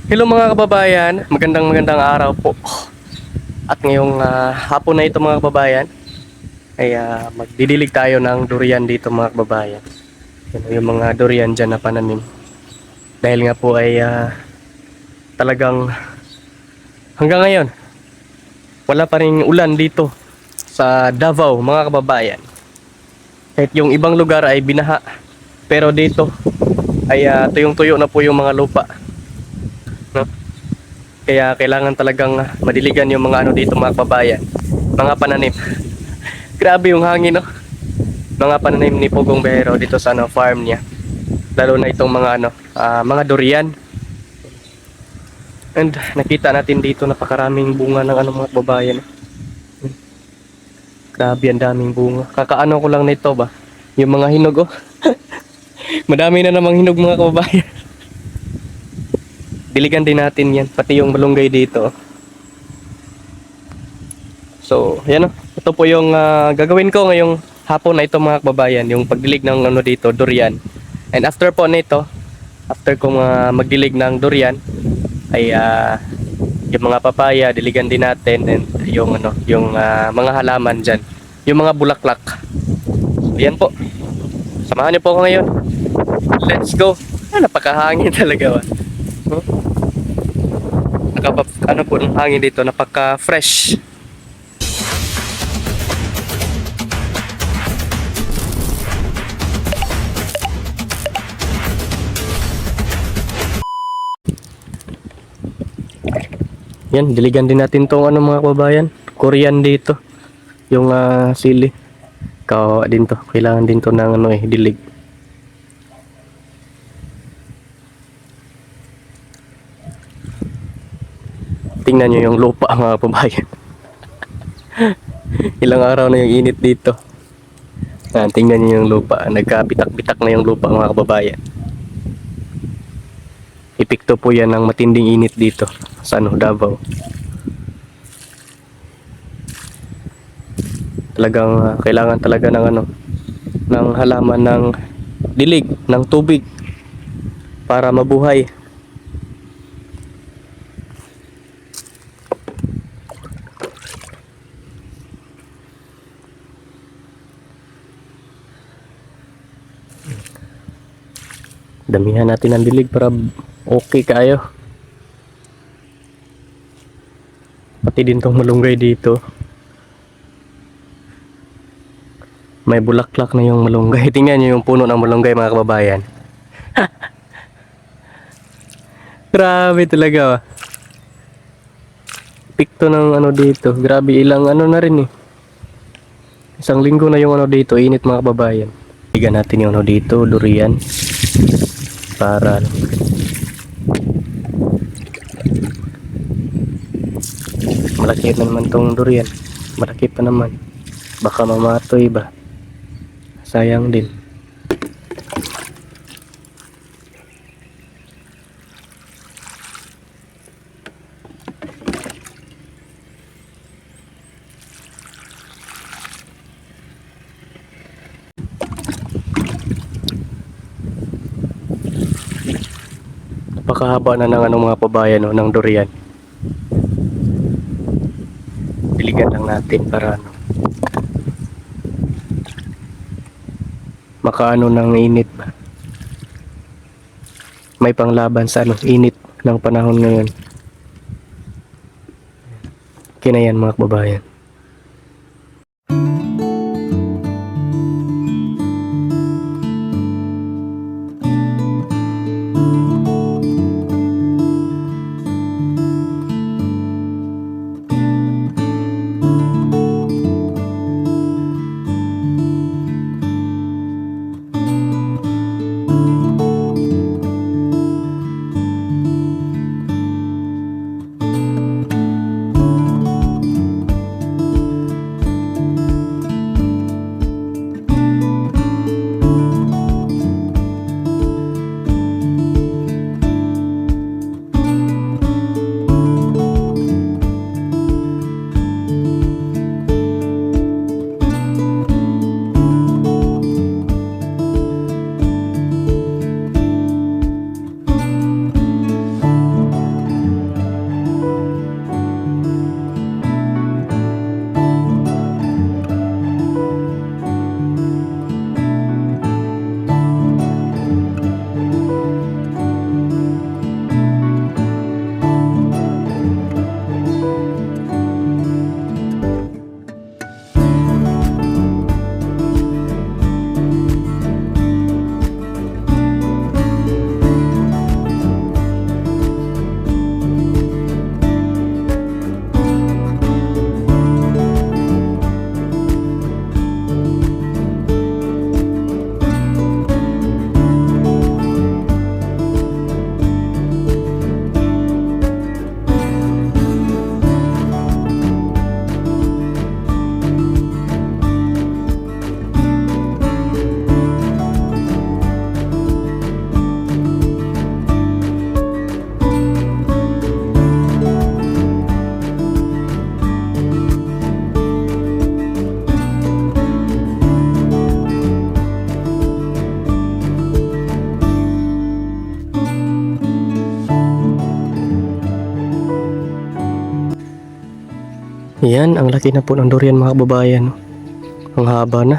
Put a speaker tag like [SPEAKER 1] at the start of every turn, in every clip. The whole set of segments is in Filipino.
[SPEAKER 1] Hello mga kababayan, magandang araw po. At ngayong hapon na ito mga kababayan ay magdidilig tayo ng durian dito mga kababayan. Yan, yung mga durian dyan na pananim. Dahil nga po ay talagang hanggang ngayon wala pa ring ulan dito sa Davao mga kababayan. Kahit yung ibang lugar ay binaha, pero dito ay tuyong-tuyo na po yung mga lupa, no? Kaya kailangan talagang madiligan yung mga ano dito mga kababayan, mga pananim. Grabe yung hangin, no? Mga pananim ni Pugong Behero dito sa ano, farm niya. Lalo na itong mga ano, mga durian. And nakita natin dito napakaraming bunga ng ano mga kababayan. Grabe ang daming bunga. Kakaano ko lang nito ba? Yung mga hinog, oh. Madami na namang hinog mga kababayan. Diligan din natin yan, pati yung malunggay dito, oh. So, yan, oh. Ito po yung gagawin ko ngayong hapon na ito mga kababayan, yung pagdilig ng ano dito, durian. And after po nito, after kong magdilig ng durian, ay yung mga papaya, diligan din natin, and yung ano, yung mga halaman diyan, yung mga bulaklak. So, yan po. Samahan niyo po ako ngayon. Let's go. Napakahangin talaga, ba? Huh? Ano po ng hangin dito, napaka-fresh. Yan, diligan din natin tong ano mga kababayan, Korean dito. Yung sili. Kawawa din to. Kailangan din to ng ano dilig. Tingnan nyo yung lupa mga kababayan. Ilang araw na yung init dito. Tingnan nyo yung lupa. Nagkabitak-bitak na yung lupa mga kababayan. Epekto po yan ng matinding init dito sa ano, Davao. Talagang kailangan talaga ng ano, ng halaman ng dilig, ng tubig para mabuhay. Damihan natin ang dilig para okay kayo. Pati din tong malunggay dito. May bulaklak na yung malunggay. Tingnan nyo yung puno ng malunggay mga kababayan. Grabe talaga, ba? Pikto ng ano dito. Grabe, ilang ano na rin eh. Isang linggo na yung ano dito. Init mga kababayan. Tigan natin yung ano dito, durian. Para malaki na naman tong durian. Malaki pa naman. Baka mamatoy ba? Sayang din. Napakahaba na ng ano mga pabayan, no, ng durian. Diligan lang natin para ano, makaano ng init ba. May panglaban sa ano, init ng panahon ngayon. Kinayan mga kababayan. Yan, ang laki na po ng durian mga kababayan. Ang haba na.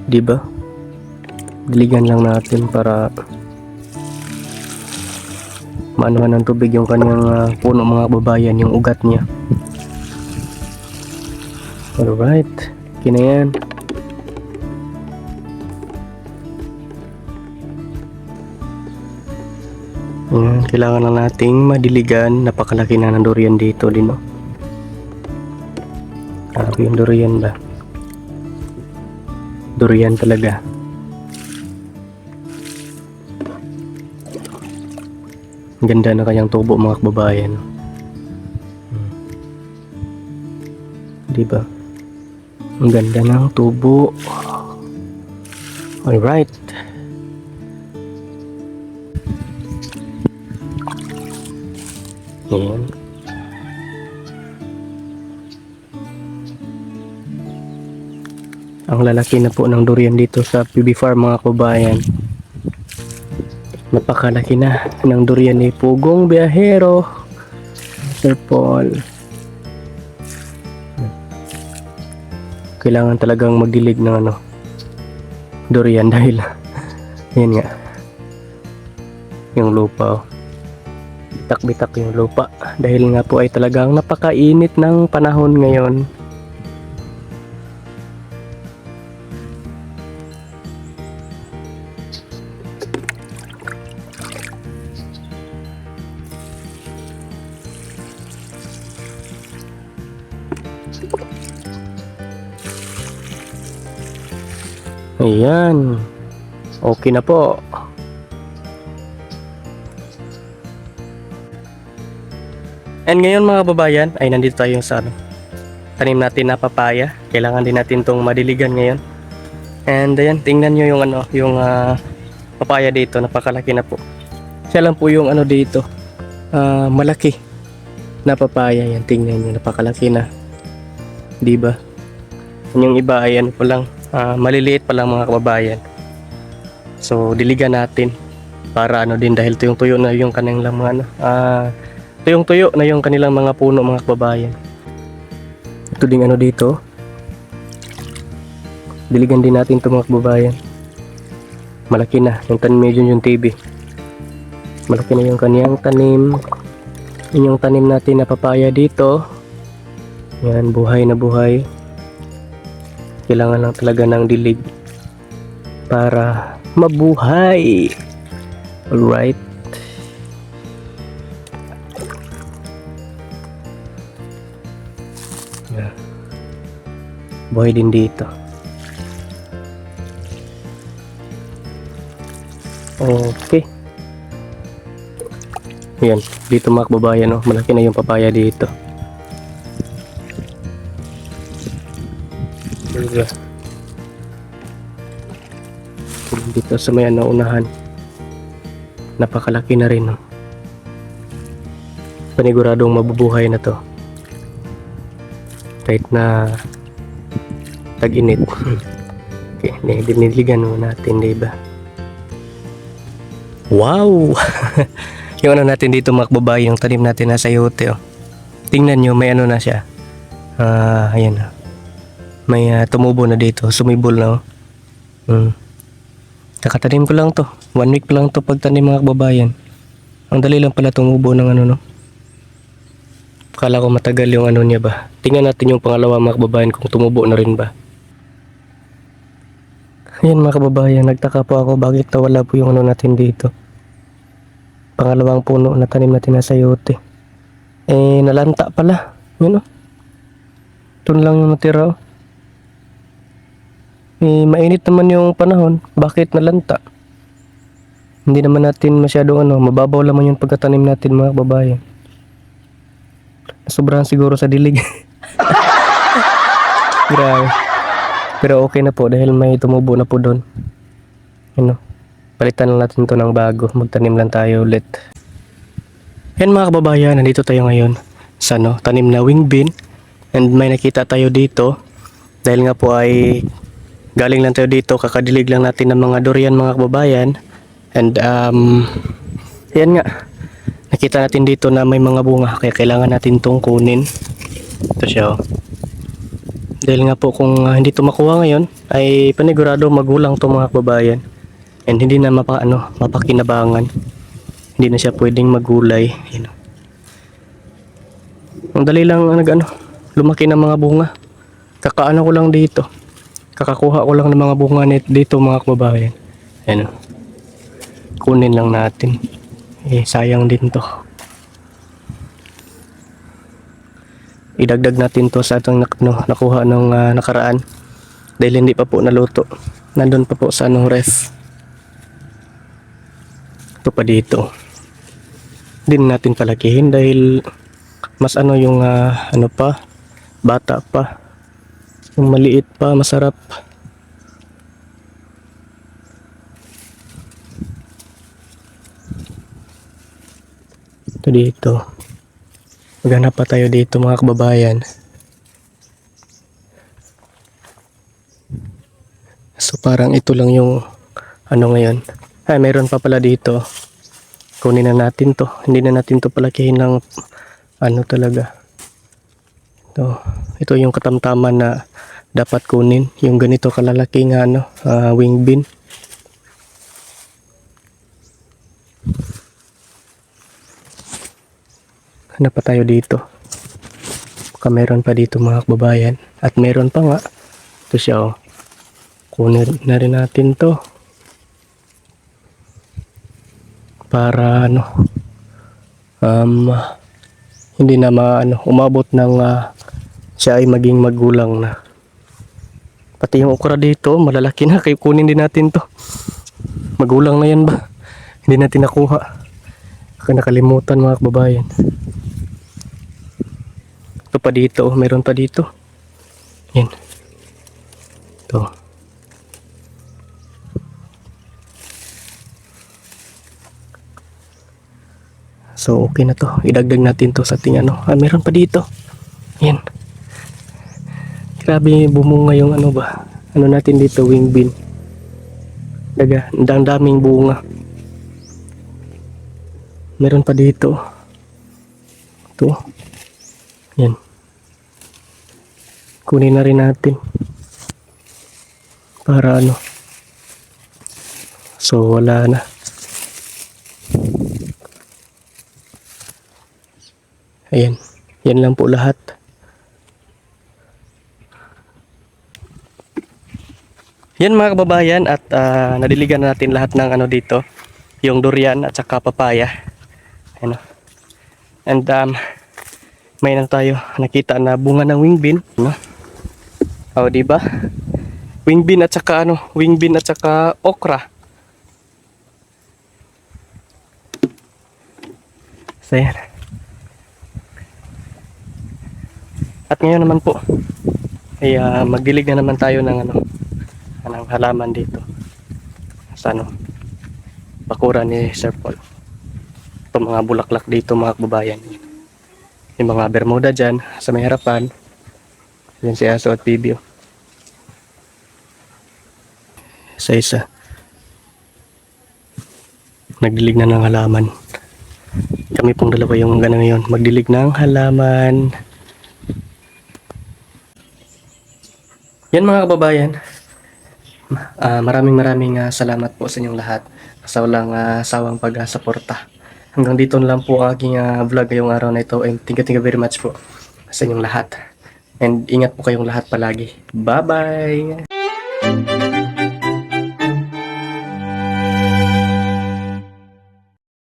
[SPEAKER 1] Diba? Diligan lang natin para maanuhan ng tubig yung kanyang puno mga kababayan, yung ugat niya. Alright, okay na yan. Ayan, kailangan lang nating madiligan. Napakalaki na ng durian dito din, no? Grabe yung durian ba? Durian talaga. Ang ganda na kanyang tubo mga kababayan. Diba? Ang ganda ng tubo. Alright. Ayan. Ang lalaki na po ng durian dito sa PB Farm mga kababayan. Napakalaki na ng durian ni Pugong Biyahero, Sir Paul. Kailangan talagang magdilig ng durian dahil yan nga yung lupa, bitak-bitak yung lupa dahil nga po ay talagang napakainit ng panahon ngayon. Ayan, okay na po. And ngayon mga kababayan, ay nandito tayo sa tanim natin na papaya. Kailangan din natin tong madiligan ngayon. And ayan, tingnan nyo yung papaya dito, napakalaki na po. Siya lang po yung dito, malaki na papaya. Yan, tingnan nyo, napakalaki na. Diba? Yung iba ay pa lang, maliliit pa lang mga kababayan. So diligan natin para din dahil tuyong-tuyo na yung kanilang mga tuyong-tuyo na yung kanilang mga puno mga kababayan. Ito ding dito. Diligan din natin ito mga kababayan. Malaki na yung tanim medyo yung TV. Malaki na yung kaniyang tanim. Yung tanim natin na papaya dito. Yan, buhay na buhay. Kailangan lang talaga ng dilig para mabuhay. Alright. Yeah. Buhay din dito. Okay. Yan, dito mga kababayan, malaki na yung papaya dito. Dito sa may unahan, napakalaki na rin, paniguradong mabubuhay na to kahit na tag-init. Okay, diniligan natin, diba? Wow. Yung natin dito mga kababayan, yung tanim natin na sayote, tingnan nyo, may na siya, ayan, may tumubo na dito, sumibol na. Kakatanim ko lang to, 1 week pa lang to pagtanim mga kababayan. Ang dali lang pala tumubo ng Akala ko matagal yung niya ba. Tingnan natin yung pangalawa mga kababayan kung tumubo na rin ba. Ayan mga kababayan, nagtaka po ako bakit nawala po yung natin dito. Pangalawang puno na tanim natin na sayote. Nalanta pala. Yun Ito lang yung natira. Mainit naman yung panahon. Bakit nalanta? Hindi naman natin masyadong mababaw naman yung pagkatanim natin mga kababayan. Sobrang siguro sa dilig. Grabe. Pero okay na po dahil may tumubo na po doon. Palitan lang natin to ng bago. Magtanim lang tayo ulit. Yan mga kababayan, nandito tayo ngayon sa tanim na wing bean. And may nakita tayo dito. Dahil nga po ay galing lang tayo dito. Kakadilig lang natin ng mga durian mga kababayan. And yan nga. nakita natin dito na may mga bunga kaya kailangan natin tong kunin. Ito siya oh. Dahil nga po kung hindi to makuha ngayon ay panigurado magulang to mga kababayan. And hindi na mapakinabangan. Hindi na siya pwedeng magulay. Yun. Ang dali lang lumaki ng mga bunga. Kakaano ko lang dito. Kakakuha ko lang ng mga bunga dito mga kababayan. Ayan. Kunin lang natin. Sayang din to. Idagdag natin to sa atong nakuha nung nakaraan. Dahil hindi pa po naluto. Nandun pa po sa ref. Ito pa dito. Hindi natin palakihin dahil mas yung bata pa. Yung maliit pa, masarap. Ito dito. Maghanap pa tayo dito mga kababayan. So parang ito lang yung ngayon. Meron pa pala dito. Kunin na natin to. Hindi na natin to palakihin ng talaga. Ito yung katamtaman na dapat kunin. Yung ganito kalalaking wing bean. Hanap pa tayo dito. Baka meron pa dito mga kababayan. At meron pa nga. Ito siya oh. Kunin na rin natin to. Para hindi na umabot ng siya ay maging magulang na. Pati yung okra dito malalaki na, kaya kunin din natin to. Magulang na yan ba? Hindi natin nakuha. Kaya nakalimutan mga kababayan. Ito pa dito, meron pa dito. Yan. Ito. So okay na to. Idagdag natin to sa ating meron pa dito. Yan. Grabe bumunga yung natin dito, wing bean. Ang daming bunga. Meron pa dito. Ito. Yan. Kunin na rin natin. Para So wala na. Ayan. Yan lang po lahat. Yan mga kababayan at nadiligan na natin lahat ng dito. Yung durian at saka papaya. Ayan. And may tayo nakita na bunga ng wing bean. O diba? Wing bean at saka wing bean at saka okra. So yan. At ngayon naman po ay magdilig na naman tayo ng ng halaman dito sa bakura ni Sir Paul. Ito mga bulaklak dito mga kababayan. Yung mga bermuda dyan sa may harapan. Yan si Aso at Bibi. Isa nagdilig na ng halaman. Kami pong dalawa yung ngayon magdilig ng halaman. Yan mga kababayan, maraming salamat po sa inyong lahat sa walang sawang pag-suporta. Hanggang dito na lang po ang aking vlog ngayong araw na ito, and thank you very much po sa inyong lahat. And ingat po kayong lahat palagi. Bye bye!